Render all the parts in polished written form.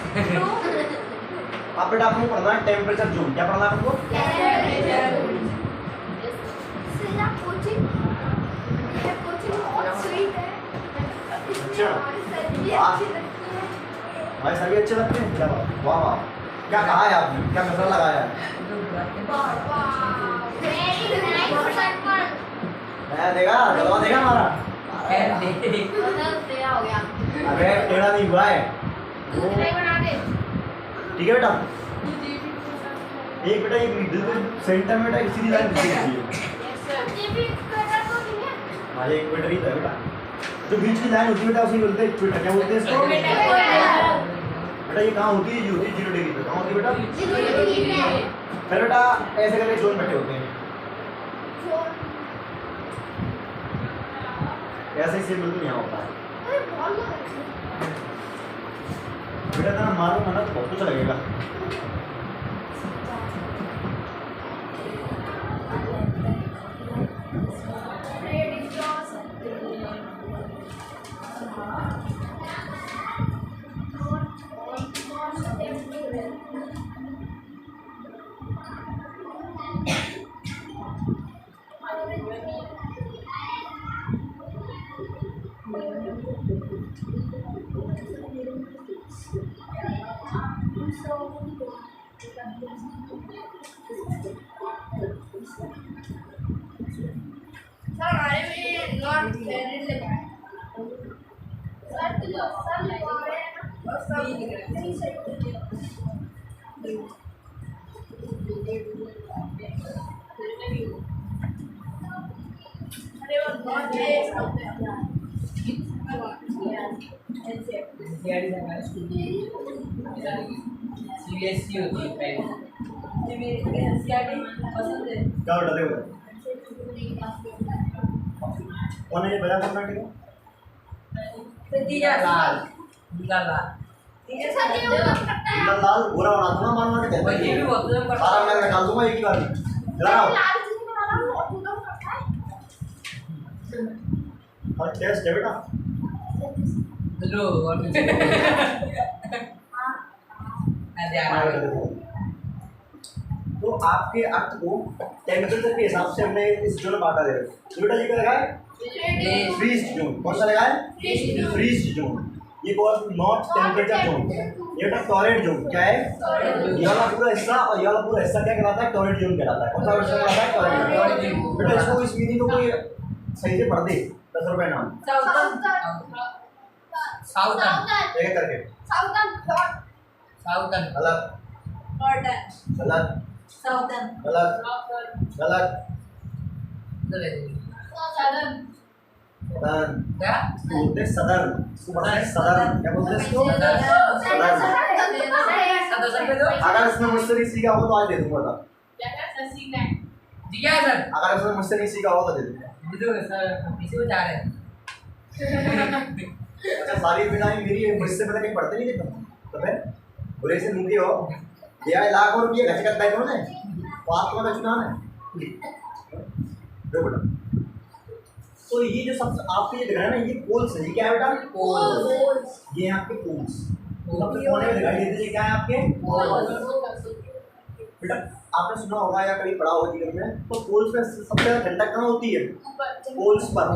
अब बेटा आपको पढ़ना है टेम्परेचर जोन। क्या पढ़ना है आपको? भाई सभी अच्छे लगते हैं। क्या बात, वाह वाह, क्या कहा है आपने, क्या नजर लगाया है? मैं देगा जवाब देगा हमारा। अबे टेढ़ा नहीं हुआ है। ठीक है बेटा, एक बेटा एक बिल्कुल सेंटर में बेटा इसी लाइन खींचिए। हाँ एक मीटर ही था बेटा, जो बीच की लाइन होती है बेटा उसी बोलते हैं इक्वेटर। क्या बोलते हैं इसको? बेटा ये कहाँ होती है? ये होती है 0 डिग्री पे। कहाँ होती है बेटा? फिर बेटा ऐसे करके जोन बैठे होते हैं, ऐसे ही सिंबल तो यहाँ होता है बेटा। ना मारो ना तो बहुत कुछ लगेगा। सीबीएसई होती है पहले। क्या बेटा देखो कौन है ये बजा करना के लाल नीला लाल लाल लाल पूरा बना दूंगा मानना के और ये भी बहुत लोग करते सारा मैं डाल दूंगा एक ही बार में। जलाओ और टेस्ट है बेटा। हैं। लो और नीचे तो आपके अर्थ को टेम्परेचर के हिसाब से हमने इस जोन में बांटा है। तो बेटा ये क्या लगा है? Freeze zone. कौन सा लगा है? Freeze zone. ये कॉल्ड नॉट टेम्परेचर जोन। ये बेटा टॉरेंट जोन। क्या है? ये वाला पूरा हिस्सा और ये वाला पूरा हिस्सा क्या कहलाता है? टॉरेंट जोन कहलाता है। कौन सा हिस्सा कहलाता है? Torrent zone. बेटा इसको इस मीनिंग को कोई सही से पढ़ दे। 10 रुपए नाम साउथर्न एक करके। साउथर्न गलत गलत गलत गलत। सदर्न क्या बोलते हैं सदर्न। इसको पढ़ना है सदर्न। क्या बोलते हैं इसको? सदर्न। सदर्न पे दो अगर इसमें मुझसे नहीं सीखा हो तो आज दे दूंगा था। जी क्या है सर? अगर इसमें मुझसे नहीं सीखा हो तो दे दूंगा। दीदो सर इसी को जा रहे हैं। अच्छा सारी बिना मेरी मुझसे पता कहीं पढ़ते नहीं थे तुम? तो फिर बुरे से मुंह हो दिया है लाखों रुपये घच करता है कौन है? पाप का चुनाव है। दो बेटा तो ये जो सब आपके ये दिख रहा है ना ये पोल्स है। ये क्या है बेटा? पोल्स। ये आपके पोल्स सबसे कोने में दिखाई देते हैं। क्या है आपके? बेटा आपने सुना होगा या कभी पढ़ा होगा जीवन में तो पोल्स में सबसे ज़्यादा ठंडक कहाँ होती है? पोल्स पर।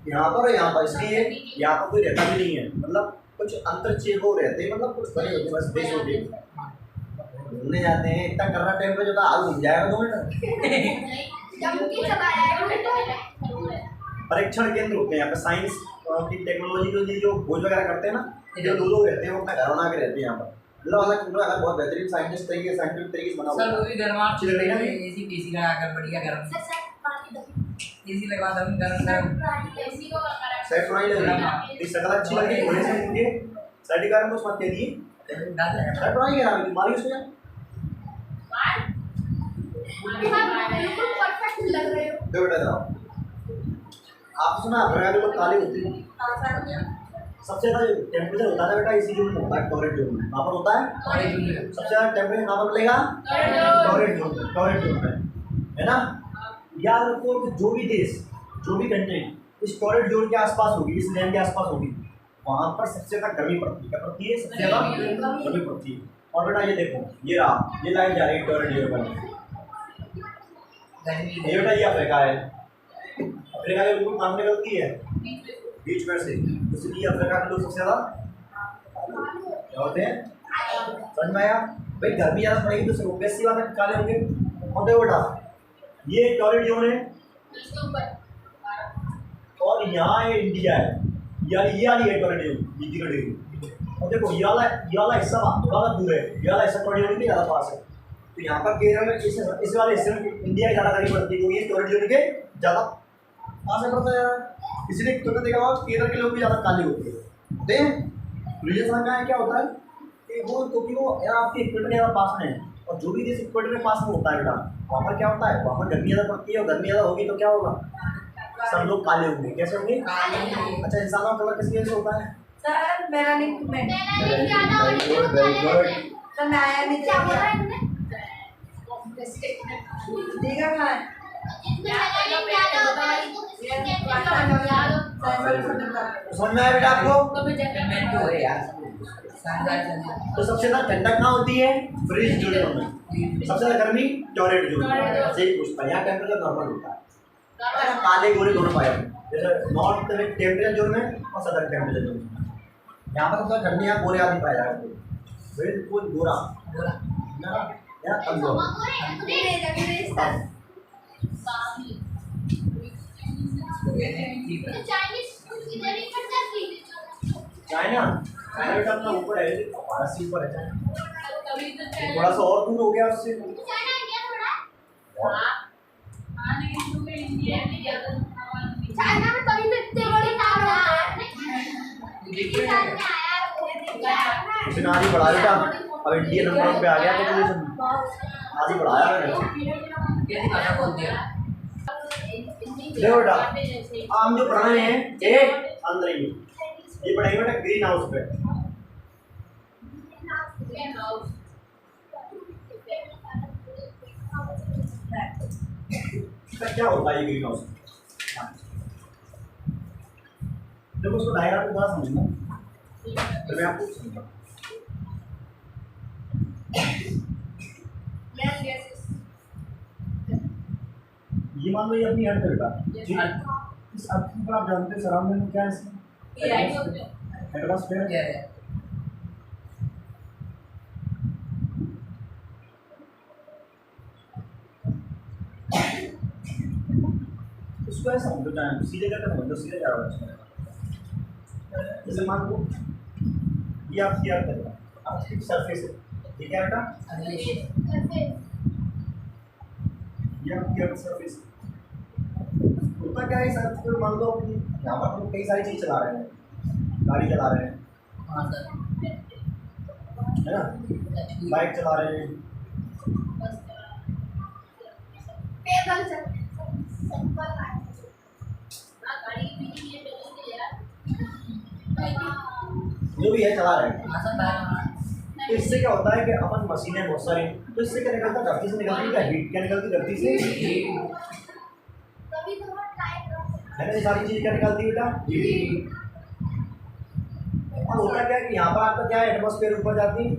यहाँ पर और यहाँ पर। इसलिए यहाँ पर कोई रहता भी नहीं है। मतलब कुछ अंतर चेक हो रहते हैं, मतलब कुछ बने होते हैं बस देश होते हैं। घूमने जाते हैं इतना कर रहा टेम्परेचर तो आग घूम जाएगा 2 मिनट। परीक्षण केंद्र होते हैं यहाँ पे साइंस की टेक्नोलॉजी जो खोज वगैरह करते हैं ना, जो 2 लोग रहते हैं वो अपना घर बना के रहते हैं यहाँ पर। मतलब अलग बहुत बेहतरीन साइंटिस्ट तरीके साइंटिफिक तरीके से बना हुआ सर वो भी घर में अच्छी लग रही है ना? एसी पीसी लगा कर बढ़िया गर्म एसी लगवा दो गर्म सेट बनाई लग रही है। ये शक्ल अच्छी लग रही है थोड़े से मुझे। साइड कारण कुछ मत कह दिए। सेट बनाई क्या रहा है मारी उसको यार। दो बेटा जाओ। आप सुना भगा लोग काले होते हैं। सबसे ज़्यादा टेम्परेचर होता है बेटा इसी जोन में होता है, टॉरेंट जोन में। वहाँ पर होता है सबसे ज़्यादा टेम्परेचर कहाँ पर मिलेगा? टॉरेंट जोन में, है ना। याद रखो कि जो भी देश जो भी कंट्री इस टॉरेंट जोन के आसपास होगी, इस लैंड के आसपास होगी, वहाँ पर सबसे ज़्यादा गर्मी पड़ती है। क्या पड़ती है? सबसे ज़्यादा गर्मी पड़ती है। और बेटा ये देखो, ये रहा, ये लाइन जा रही है टॉररेट जोन पर। ये बेटा ये अफ्रीका है। अफ्रीका के बिल्कुल कहाँ निकलती है? बीच में से। इसलिए अफ्रीका के लोग सबसे ज़्यादा क्या होते हैं? समझ में आया? भाई गर्मी ज़्यादा पड़ेगी तो सब ऑब्वियस सी बात है काले होंगे। और देखो बेटा, ये टॉररेट जोन है और यहाँ है इंडिया है, ये वाली है टॉररेट जोन, नीचे कटी। और देखो ये वाला हिस्सा थोड़ा सा दूर है, ये वाला हिस्सा टॉररेट जोन के ज़्यादा पास है। तो यहाँ पर केरल में इस वाले हिस्से में इंडिया की ज़्यादा गर्मी पड़ती है, क्योंकि ये टॉररेट जोन के ज़्यादा पास है पड़ता है। इसलिए तुमने देखा होगा केरल के लोग भी ज़्यादा काले होते हैं। रीजन का है क्या होता है कि वो, क्योंकि वो आपके इक्वेटर के ज़्यादा पास में है, और जो भी देश इक्वेटर के पास में होता है बेटा, वहाँ पर क्या होता है? वहाँ पर गर्मी ज़्यादा पड़ती है, और गर्मी ज़्यादा होगी तो क्या होगा? सब लोग काले होंगे। कैसे होंगे? अच्छा, इंसानों का कलर किस वजह से होता है? सर मेरा नहीं, मैं very good, very good. Sir मैं आया नहीं क्या बोल रहा है था। ठीक है मैं समझ में आया बेटा आपको? मैं तो है यार तो सबसे ज़्यादा ठंडक कहाँ होती है? फ्रीज जोन में। सबसे ज़्यादा गर्मी टॉररेट जोन में। ऐसे ही पूछता है, यहाँ टेम्परेचर नॉर्मल होता है, काले गोरे दोनों पाए जाते हैं। जैसे नॉर्थ में टेम्परेचर जोन में और सदर्न टेम्परेचर जोन में। यहाँ पर सबसे ठंडी, यहाँ गोरे आदमी पाए जाते हैं, बिल्कुल गोरा यहाँ कम गोरा। चाइना चाइना बेटा अपना ऊपर है, हमारा सी ऊपर है चाइना, थोड़ा सा और दूर हो गया उससे। चाइना में कभी तो इतने बड़े टावर उसने आगे बढ़ा बेटा, अब इंडिया नंबर 1 पे आ गया तो आगे बढ़ाया मैंने। देखो बेटा, हम जो पढ़ रहे हैं एक अंदर ही, ये पढ़ेंगे बेटा ग्रीन हाउस पे। क्या होता है ये ग्रीन हाउस? देखो उसको डायग्राम को थोड़ा समझना, तो मैं आपको समझाऊं। ये मान लो ये अपनी अर्थ है बेटा, ठीक है? इस अर्थ के ऊपर आप जानते हैं सराउंडिंग में क्या है? एटमॉस्फेयर है। इसको ऐसा समझो, जाए सीधे करके समझो, सीधे जा रहा है। जैसे मान लो ये आपकी अर्थ है, आपकी सरफेस है, ठीक है बेटा? ये आपकी अर्थ सरफेस है। होता क्या है इस अर्थ पे? मान लो यहाँ पर हम कई सारी चीज़ चला रहे हैं, गाड़ी चला रहे हैं, है ना, बाइक चला रहे हैं, जो भी है चला रहे हैं। तो इससे क्या होता है कि अपन मशीनें बहुत सारी, तो इससे क्या निकलता है? धरती से निकलती है क्या हीट? क्या निकलती है धरती से? है ना, ये सारी चीज़ क्या निकलती है बेटा? हीट। और होता क्या है कि यहाँ पर आपका क्या है, एटमॉस्फेयर ऊपर जाती है।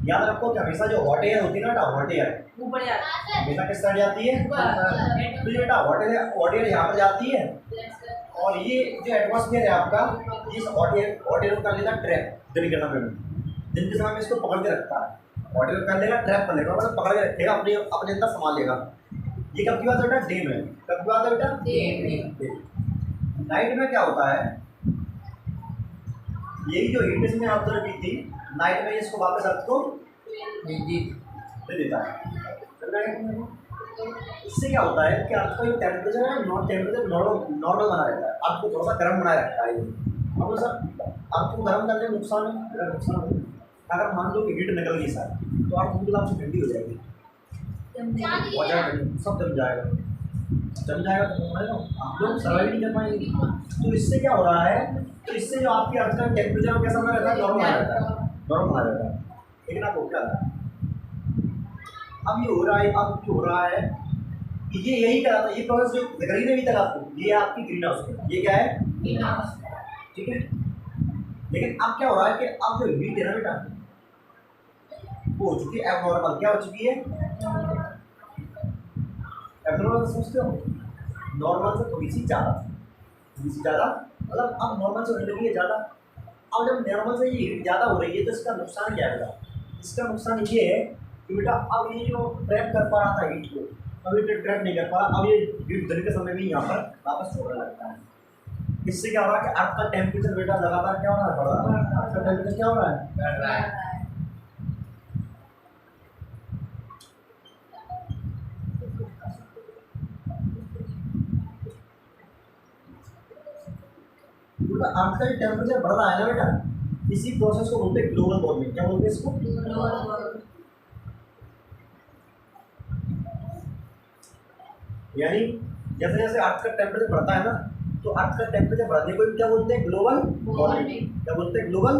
याद रखो कि हमेशा जो हॉट एयर होती है ना बेटा, हॉट एयर ऊपर जाता है, हमेशा किस साइड जाती है? तो ये बेटा हॉट एयर यहाँ पर जाती है, और ये जो एटमॉस्फेयर है आपका, इस हॉट एयर को कर लेता ट्रैप दिन के समय में। दिन के समय में इसको पकड़ के रखता है, हॉट एयर कर लेगा, ट्रैप कर लेगा, मतलब पकड़ के रखेगा, अपने अपने अंदर संभाल लेगा। ये कब की बात है बेटा? डे में। कब की बात है बेटा? डे। नाइट में क्या होता है? यही जो हीट इसने ऑब्जर्व की थी, नाइट में इसको वापस अर्थ को दे देता है। इससे क्या होता है कि आपका जो टेम्परेचर है, टेम्परेचर नॉर्मल बना रहता है, आपको थोड़ा सा गर्म बनाए रखता है। अब सर आपको गर्म करने में नुकसान है, नुकसान है। अगर मान लो कि हीट निकल गई सर, तो आप बिल्कुल आपसे ठंडी हो जाएगी, बहुत ज़्यादा ठंडी, सब जम जाएगा, जम जाएगा तो आप लोग सर्वाइव नहीं कर पाएंगे। तो इससे क्या हो रहा है? तो इससे जो आपकी अर्थ का टेम्परेचर कैसा बना रहता है? नॉर्मल बना रहता है, नॉर्मल बना रहता है। लेकिन आपको क्या है, अब ये हो रहा है, अब जो हो रहा है कि ये यही करा था, ये प्रोसेस जो ग्रीन में भी था आपको, ये आपकी ग्रीन हाउस, ये क्या है? ठीक है। लेकिन अब क्या हो रहा है कि अब जो हीट है ना बेटा वो हो चुकी है एबनॉर्मल। क्या हो चुकी है? एबनॉर्मल समझते हो? नॉर्मल से थोड़ी सी ज़्यादा, मतलब अब नॉर्मल से होने लगी है ज़्यादा। अब जब नॉर्मल से ये हीट ज़्यादा हो रही है तो इसका नुकसान क्या है बेटा? इसका नुकसान ये है कि बेटा अब ये जो ट्रैप कर पा रहा था हीट को, अब ये ट्रैप नहीं कर पा रहा, अब ये हीट दिन के समय भी यहाँ पर वापस छोड़ने लगता है। इससे क्या हो रहा है कि अर्थ का टेम्परेचर बेटा लगातार क्या हो रहा है? बढ़ रहा है। अर्थ का टेम्परेचर क्या हो रहा है? बढ़ रहा है। बेटा अर्थ का टेम्परेचर बढ़ रहा है ना बेटा, इसी प्रोसेस को बोलते हैं ग्लोबल वार्मिंग। क्या बोलते हैं इसको? यानी जैसे जैसे अर्थ का टेम्परेचर बढ़ता है ना तो अर्थ का टेम्परेचर बढ़ने को भी क्या बोलते हैं? Global warming. क्या बोलते हैं? ग्लोबल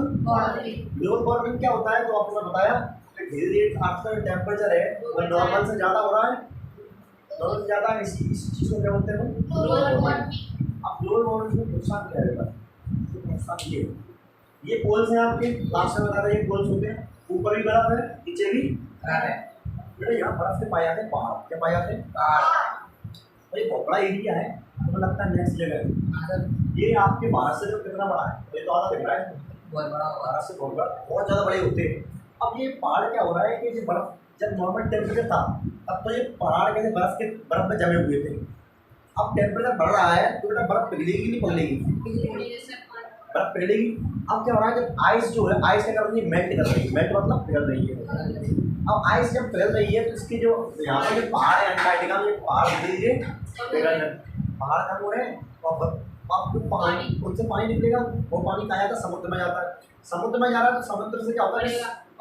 वार्मिंग क्या होता है? तो आपको मैं बताया कि धीरे धीरे अर्थ का जो टेम्परेचर है वो नॉर्मल से ज़्यादा हो रहा है, नॉर्मल से ज़्यादा। इस चीज़ को क्या बोलते हैं? Global warming. अब ग्लोबल वार्मिंग में नुकसान क्या है? नुकसान ये पोल्स हैं आपके, लास्ट में बता रहे ये पोल्स होते हैं, ऊपर भी बर्फ है नीचे भी बर्फ है। बेटा यहाँ बर्फ के पाए जाते हैं पहाड़। क्या पाए जाते हैं? और ये बहुत बड़ा एरिया है, तो लगता है नेक्स्ट जगह है। ये आपके भारत से जो कितना बड़ा है? ये तो आधा दिख रहा है, बहुत बड़ा होगा। भारत से बहुत बड़ा, बहुत ज़्यादा बड़े होते हैं। अब ये पहाड़ क्या हो रहा है कि ये बर्फ जब नॉर्मल टेम्परेचर था तब तो ये पहाड़ कैसे बर्फ में जमे हुए थे। अब टेम्परेचर बढ़ रहा है तो बेटा बर्फ पिघलेगी नहीं पिघलेगी? बर्फ पिघलेगी। अब क्या हो रहा है जब आइस जो है, आइस क्या कर रही है? मेल्ट कर रही है। मेल्ट मतलब पिघल रही है। अब आइस जब पिघल रही है तो इसके जो यहाँ पर जो पहाड़ है अंटार्कटिका में, पहाड़ धीरे धीरे पिघल रहे हैं। पहाड़ कम हो रहे हैं तो आपको पानी, उनसे पानी निकलेगा, वो पानी कहाँ जाता है? समुद्र में जाता है। समुद्र में जा रहा है तो समुद्र से क्या होता है?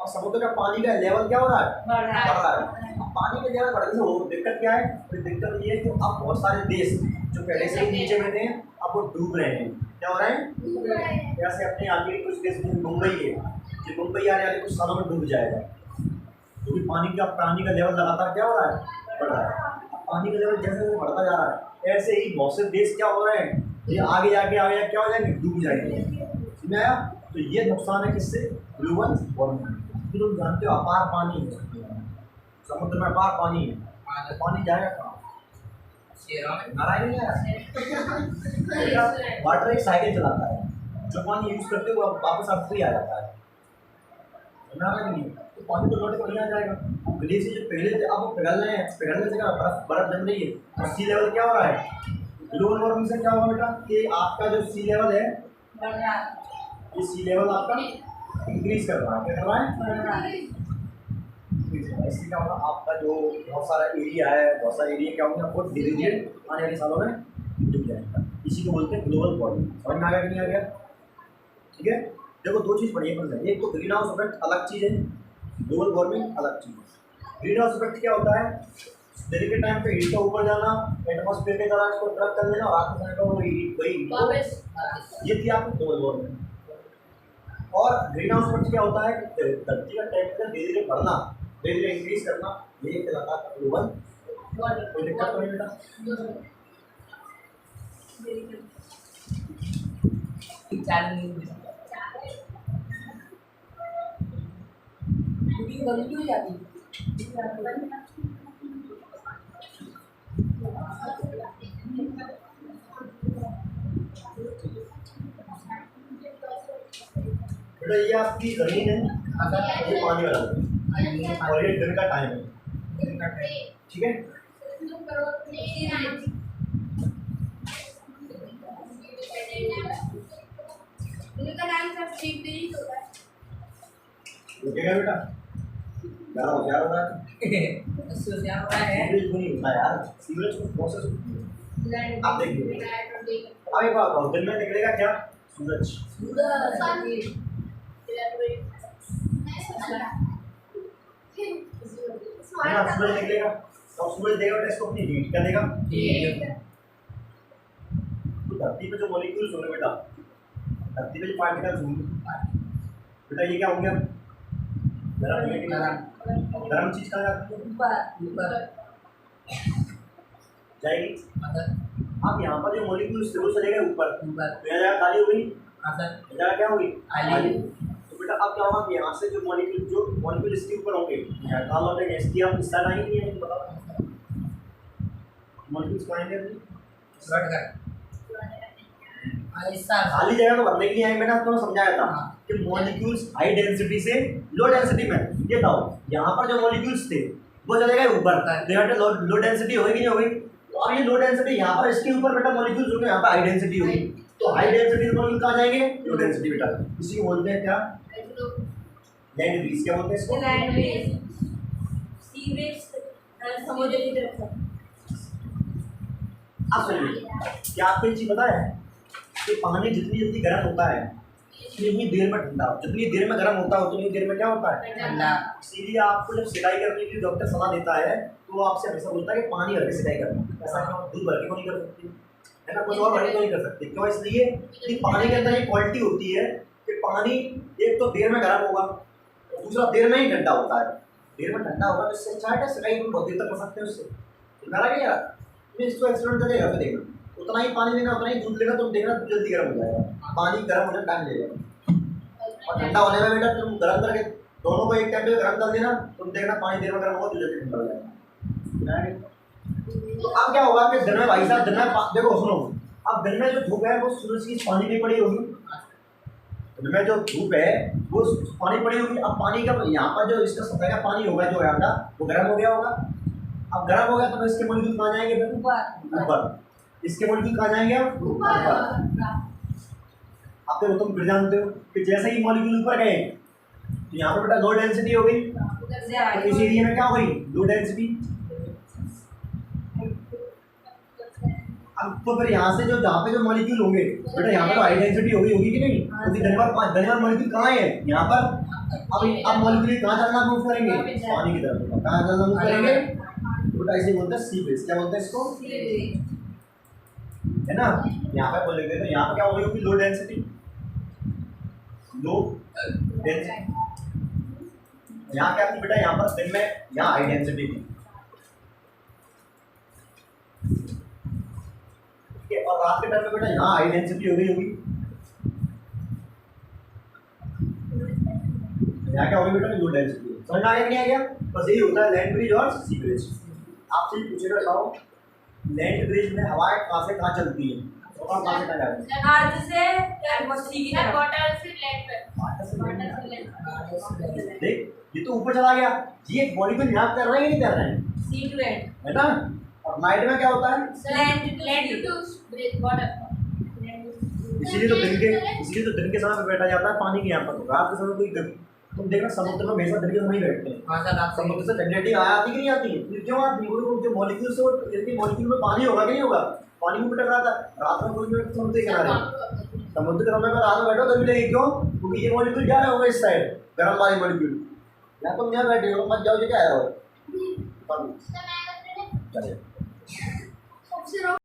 और समुद्र का पानी का लेवल क्या हो रहा है? बढ़ रहा है। अब पानी का लेवल बढ़ने से हो दिक्कत क्या है? तो दिक्कत ये है कि अब बहुत सारे देश जो पहले से ही नीचे में थे अब वो डूब रहे हैं। क्या हो रहे हैं? जैसे अपने आगे कुछ देश में मुंबई है, जो मुंबई आने वाले कुछ सालों में डूब जाएगा क्योंकि पानी का लेवल लगातार क्या हो रहा है? बढ़ रहा है। पानी का लेवल जैसे जैसे बढ़ता जा रहा है ऐसे ही बहुत से देश क्या हो रहे हैं? ये आगे जाके क्या हो जाएंगे? डूब जाएंगे। समझ आया? तो ये नुकसान है किससे? Global warming. फिर तुम जानते हो अपार पानी है समुद्र में, अपार पानी है, पानी जाएगा कहाँ? नारायण वाटर एक साइकिल चलाता है, जो पानी यूज करते हुए वापस अर्थ पे आ जाता है। नहीं तो पानी तो लौट कर नहीं आ जाएगा। अब ग्लेशियर जो पहले थे अब वो पिघल रहे हैं, पिघलने से क्या बर्फ जम रही है और सी लेवल क्या हो रहा है? ग्लोबल वार्मिंग से क्या हुआ बेटा कि आपका जो सी लेवल है, ये सी लेवल आपका इंक्रीज कर रहा है। क्या कर रहा है? इससे क्या होगा? आपका जो बहुत सारा एरिया है, बहुत सारा एरिया क्या होगा? बहुत धीरे धीरे आने वाले सालों में डूब जाएगा। इसी को बोलते हैं ग्लोबल वार्मिंग। समझ में आ गया कि नहीं आ गया? ठीक है, देखो दो चीज़ बढ़िया पड़ जाए। एक तो ग्रीन हाउस इफेक्ट अलग चीज़ है, ग्लोबल वार्मिंग अलग चीज़ है। ग्रीन हाउस इफेक्ट क्या होता है? दिन के टाइम पे हीट का ऊपर जाना, एटमॉस्फेयर के द्वारा इसको ट्रैप कर लेना और रात में का वही ये थी आपकी ग्लोबल वार्मिंग। और ग्रीन हाउस इफेक्ट क्या होता है? धरती का टेम्परेचर धीरे धीरे बढ़ना, धीरे धीरे इंक्रीज करना, ये कहलाता है ग्लोबल। कोई दिक्कत तो नहीं बेटा? बंद क्यों जाती? बेटा ये आपकी जमीन है, ये पानी वाला है और ये दिन का टाइम है। ठीक है, रुकेगा बेटा? ज़्यादा होशियार हो रहा है। सीवरेज को नहीं होता यार, सीवरेज को प्रोसेस होती है। आप देखिए, अब एक बात बताओ, दिन में निकलेगा क्या? सूरज। सूरज निकलेगा और सूरज देगा बेटा इसको अपनी हीट। क्या देगा? तो धरती पे जो मॉलिक्यूल्स होंगे बेटा, धरती पे जो पार्टिकल्स होंगे बेटा, ये क्या होंगे? गर्म चीज कहाँ जाती है? जाएगी। अब यहाँ पर जो मॉलिक्यूल्स थे वो चले गए ऊपर, तो यहाँ जगह खाली हो गई, हाँ सर। जगह क्या होगी आली। तो बेटा अब क्या होगा, यहाँ से जो मॉलिक्यूल इसके ऊपर होंगे यहाँ कहाँ लौटेंगे, इसकी आप इस साइड आएंगे नहीं आएंगे बताओ, मॉलिक्यूल्स कहाँ आएंगे अभी? कट कर ऐसा खाली जगह तो भरने के लिए आएंगे। मैंने आपको समझाया था हाँ। कि मॉलिक्यूल्स हाई डेंसिटी से लो डेंसिटी में, ये बताओ यहाँ पर जो मॉलिक्यूल्स थे वो चले गए ऊपर, तो यहाँ पे लो डेंसिटी होगी कि नहीं होगी, तो अब ये लो डेंसिटी यहाँ पर इसके ऊपर बेटा मॉलिक्यूल्स होंगे, यहाँ पर हाई डेंसिटी होगी, तो हाई डेंसिटी मॉलिक्यूल कहाँ जाएंगे, लो डेंसिटी बेटा, इसी को बोलते हैं क्या, लैंड ब्रीज। क्या बोलते हैं इसको, लैंड ब्रीज, सी ब्रीज समुद्र की तरफ से। अब सुनिए, क्या आपको एक चीज पता है कि पानी जितनी जल्दी गर्म होता है उतनी देर में ठंडा, जितनी देर में गर्म होता है उतनी देर में क्या होता है ठंडा। इसीलिए आपको जब सिलाई करने के लिए डॉक्टर सलाह देता है तो वो आपसे हमेशा बोलता है कि पानी भर के सिलाई करना। ऐसा क्यों, दूध भर के क्यों नहीं कर सकते, है ना, कुछ और भर के क्यों नहीं कर सकते, क्यों, इसलिए कि पानी के अंदर एक क्वालिटी होती है कि पानी एक तो देर में गर्म होगा, दूसरा देर में ही ठंडा होता है। देर में ठंडा होगा तो इससे अच्छा है सिलाई तुम बहुत देर तक कर सकते हो उससे, तुम्हारा क्या यार, तुम्हें इसको एक्सपेरिमेंट करके घर पे देखना, उतना ही पानी लेना उतना ही दूध लेना, तुम देखना जल्दी गर्म हो जाएगा, पानी गर्म होने टाइम लगेगा, और ठंडा होने में बेटा तुम गर्म करके दोनों को एक टाइम पे गर्म कर देना, तुम देखना पानी देर में गर्म होगा तो जल्दी ठंडा हो जाएगा। तो अब क्या होगा कि दिन में भाई साहब, दिन में देखो सुनो, अब दिन में जो धूप है वो सूरज की पानी में पड़ी होगी, दिन में जो धूप है वो पानी पड़ी होगी, अब पानी का यहाँ पर जो इसका सतह का पानी होगा जो यहाँ का वो गर्म हो गया होगा, अब गर्म हो गया तो इसके मॉलिक्यूल कहाँ जाएंगे फिर ऊपर, इसके मॉलिक्यूल कहाँ जाएंगे अब ऊपर। अब तो तुम फिर जानते हो कि जैसे ही मॉलिक्यूल ऊपर गए तो यहाँ पर बेटा लो डेंसिटी हो गई, तो इस एरिया में क्या हो गई लो डेंसिटी। अब तो फिर यहाँ से जो जहाँ पे जो मॉलिक्यूल होंगे बेटा यहाँ पे तो हाई डेंसिटी होगी कि नहीं, क्योंकि धन्यवाद मॉलिक्यूल कहाँ है यहाँ पर। अब मॉलिक्यूल कहाँ चलना मूव करेंगे, पानी की तरफ, कहाँ चलना मूव करेंगे, बेटा इसे बोलते हैं सी बेस। क्या बोलते हैं इसको, है ना, यहाँ पे बोलेंगे तो यहाँ पे क्या होगी लो डेंसिटी, लो डेंसिटी, यहाँ क्या थी बेटा, यहाँ पर दिन में यहाँ हाई डेंसिटी थी, ठीक है, और रात के टाइम में बेटा यहाँ हाई डेंसिटी हो गई होगी, यहाँ क्या होगी बेटा लो डेंसिटी। समझ आ गया कि नहीं आ गया, बस यही होता है लैंड ब्रिज और सी ब्रिज। आपसे ही पूछेगा बताओ लैंड ब्रिज में हवाएं कहाँ से कहाँ चलती है, और कहाँ से कहाँ जाती है, अर्थ से एटमॉस्फेयर की तरफ, वाटर से लैंड पर, वाटर से लैंड। देख ये तो ऊपर चला गया, ये मॉलिक्यूल यहाँ कर रहे हैं कि नहीं कर रहे हैं, सी टू लैंड, है ना, और नाइट में क्या होता है, लैंड टू ब्रिज वाटर। इसीलिए तो दिन के समय पे बैठा जाता है पानी के यहाँ पर, रात के समय कोई तुम देखना समुद्र में हमेशा दिन के समय ही बैठते हैं, हाँ सर आप समुद्र से जनरेटिंग आती कि नहीं आती, फिर क्यों आती, वो जो मॉलिक्यूल से यदि मॉलिक्यूल में पानी होगा कि नहीं होगा, पानी में टकरा था रात में, कोई समुद्र के किनारे, समुद्र के समय में रात में बैठो तो मिलेगी, क्यों, क्योंकि ये मॉलिक्यूल जा रहे होंगे इस साइड, गर्म वाले मॉलिक्यूल, या तुम यहाँ बैठे हो मत जाओ, ये क्या है, चलिए।